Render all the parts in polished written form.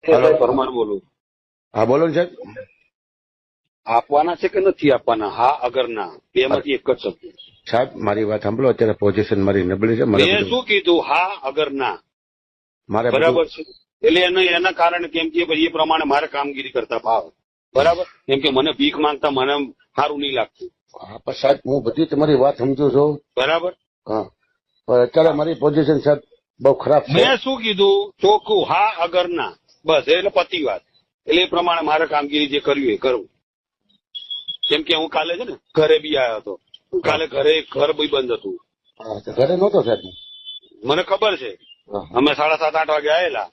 Hello, Parmar બોલું. હા બોલો ને સાહેબ. આપવાના છે કે નથી આપવાના? હા અગરના બે માંથી એક જ શબ્દ. સાહેબ મારી વાત સાંભળો, અત્યારે પોઝિશન મારી નબળી છે. મેં શું કીધું? હા અગરના. મારે બરાબર છે. એટલે એના કારણે કેમ કે ભાઈ એ પ્રમાણે મારે કામગીરી કરતા ભાવ. બરાબર. કેમ કે મને ભીખ માંગતા મને સારું નહીં લાગતું. હા પણ સાહેબ હું બધી તમારી વાત સમજુ છું. બરાબર. હા પણ અત્યારે મારી પોઝિશન સાહેબ બહુ ખરાબ છે. મેં શું કીધું? ચોખ્ખું હા અગરના. બસ એટલે પતિ વાત. એટલે એ પ્રમાણે મારે કામગીરી જે કરવી એ કરવું. કેમ કે હું કાલે છે ને ઘરે બી આવ્યો હતો. કાલે ઘરે ઘર બી બંધ હતું. હા, તો ઘરે નહોતો સાહેબ. મને ખબર છે. અમે 7:30-8 વાગે આવેલા.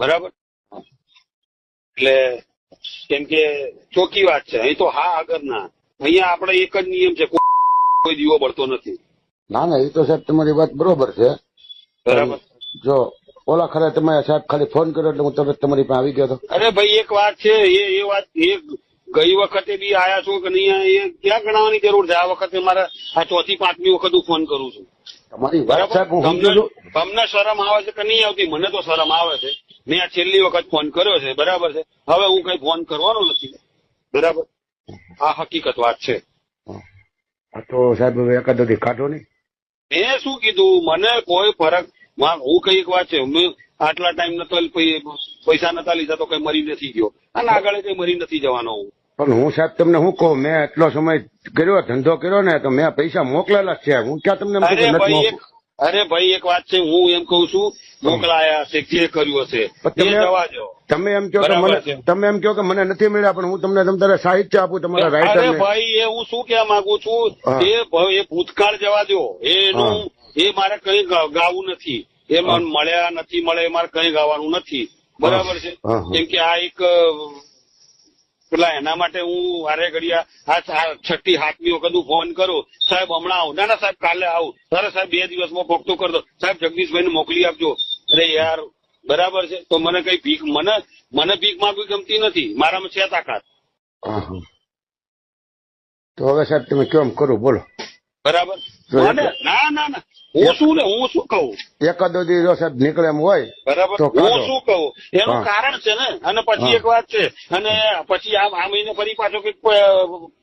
બરાબર. એટલે કેમ કે ચોખ્ખી વાત છે. અહીં તો હા આગળના. અહીંયા આપણે એક જ નિયમ છે, કોઈ દીવો બળતો નથી. ના ના, એ તો સાહેબ તમારી વાત બરોબર છે. બરાબર. જો ઓલા ખરે તમે સાહેબ ખાલી ફોન કર્યો એટલે હું તરત તમારી પાસે આવી ગયો હતો. અરે ભાઈ એક વાત છે, એ વાત ગઈ વખતે બી આયા છો કે નહીં આયા, એ ક્યાં ગણાવવાની જરૂર છે? આ વખતે મારે આ 4થી 5મી વખત હું ફોન કરું છું. તમારી વાત સાહેબ હું સમજુ છું. તમને શરમ આવે છે કે નહીં આવતી? મને તો શરમ આવે છે. મેં આ છેલ્લી વખત ફોન કર્યો છે. બરાબર છે. હવે હું કઈ ફોન કરવાનો નથી. બરાબર. આ હકીકત વાત છે. આ તો સાહેબ હવે એકાદોથી કાઢો નહીં. મેં શું કીધું? મને કોઈ ફરક. હું કઈ એક વાત છે, મેં આટલા ટાઈમ નતો પૈસા નતા લીધા તો કઈ મરી નથી ગયો, અને આગળ કઈ મરી નથી જવાનો હું. પણ હું સાહેબ તમને શું કહું, મેં એટલો સમય કર્યો, ધંધો કર્યો ને, તો મેં પૈસા મોકલેલા છે. હું ક્યાં તમને અરે ભાઈ એક વાત છે, હું એમ કઉ છું, મોકલાયા છે, જે કર્યું હશે જવા દો. તમે એમ કહો કે મને, તમે એમ કહો કે મને નથી મળ્યા, પણ હું તમને તમારે સાહિત્ય આપું તમારા રાઇટર. અરે ભાઈ એ હું શું કહેવા માંગુ છું, એ ભૂતકાળ જવા દો. એનું એ મારે કઈ ગાવું નથી. એ મને મળ્યા નથી મળે એ મારે કઈ ગાવાનું નથી. બરાબર છે. કેમ કે આ એક પેલા એના માટે હું વારે ઘડિયા આ 6મી 7મી વખત હું ફોન કરું, સાહેબ હમણાં આવું. ના સાહેબ કાલે આવું. અરે સાહેબ 2 દિવસમાં પોખતો કરી દો. સાહેબ જગદીશભાઈને મોકલી આપજો. અરે યાર બરાબર છે. તો મને કઈ ભીખ, મને ભીખ માંગવી ગમતી નથી. મારામાં છે તાકાત. તો હવે સાહેબ તમે કેમ કરો બોલો. બરાબર. ના ના ના, હું શું કહું? એકાદો દી સાહેબ નીકળે એમ હોય બરાબર. હું શું કહું? એનું કારણ છે ને. અને પછી એક વાત છે, અને પછી આ મહિને ફરી પાછો કઈક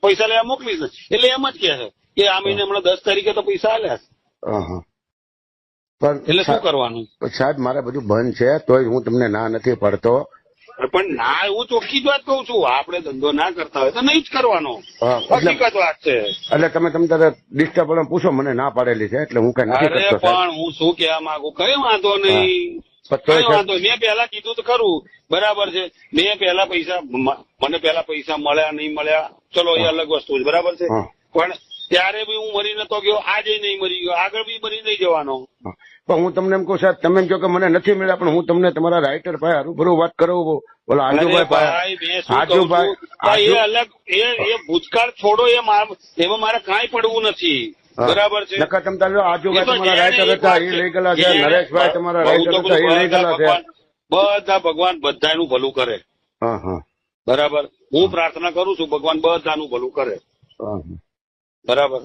પૈસા લેવા મોકલીશ. એટલે એમ જ કે છે કે આ મહિને હમણાં 10 તારીખે તો પૈસા આલ્યા. એટલે શું કરવાનું? સાહેબ મારે બધું બંધ છે, તોય હું તમને ના નથી પડતો. પણ ના, હું ચોખ્ખી જ વાત કઉ છું. આપણે ધંધો ના કરતા હોય તો નહીં જ કરવાનો. હકીકત વાત છે. એટલે તમે તારે ડિસ્ટર્બ પૂછો, મને ના પાડેલી છે એટલે હું કઈ નથી કરતો. પણ હું શું કહેવા માંગુ, કઈ વાંધો નહીં. કઈ વાંધો. મેં પેલા કીધું તો ખરું. બરાબર છે. મેં પેલા મને પેલા પૈસા મળ્યા નહીં મળ્યા, ચલો એ અલગ વસ્તુ છે. બરાબર છે. પણ ત્યારે બી હું મરી નતો ગયો, આજે નહીં મરી ગયો, આગળ બી મરી નહીં જવાનો. પણ હું તમને એમ કહું સાહેબ, તમે એમ કહો કે મને નથી મળ્યા, પણ હું તમને તમારા રાઇટર ભાઈ હરૂભરું વાત કરાવું. બોલો આજુભાઈ એ અલગ, એ ભૂતકાળ છોડો. એમાં મારે કાંઈ પડવું નથી. બરાબર છે. તમે આજુભાઈ તમારા રાઇટર હતા, એ લઈ ગયેલા છે. નરેશભાઈ તમારા રાઇટર હતા, એ લઈ ગયેલા છે. બધા ભગવાન બધાનું ભલું કરે. બરાબર. હું પ્રાર્થના કરું છું, ભગવાન બધાનું ભલું કરે. બરાબર.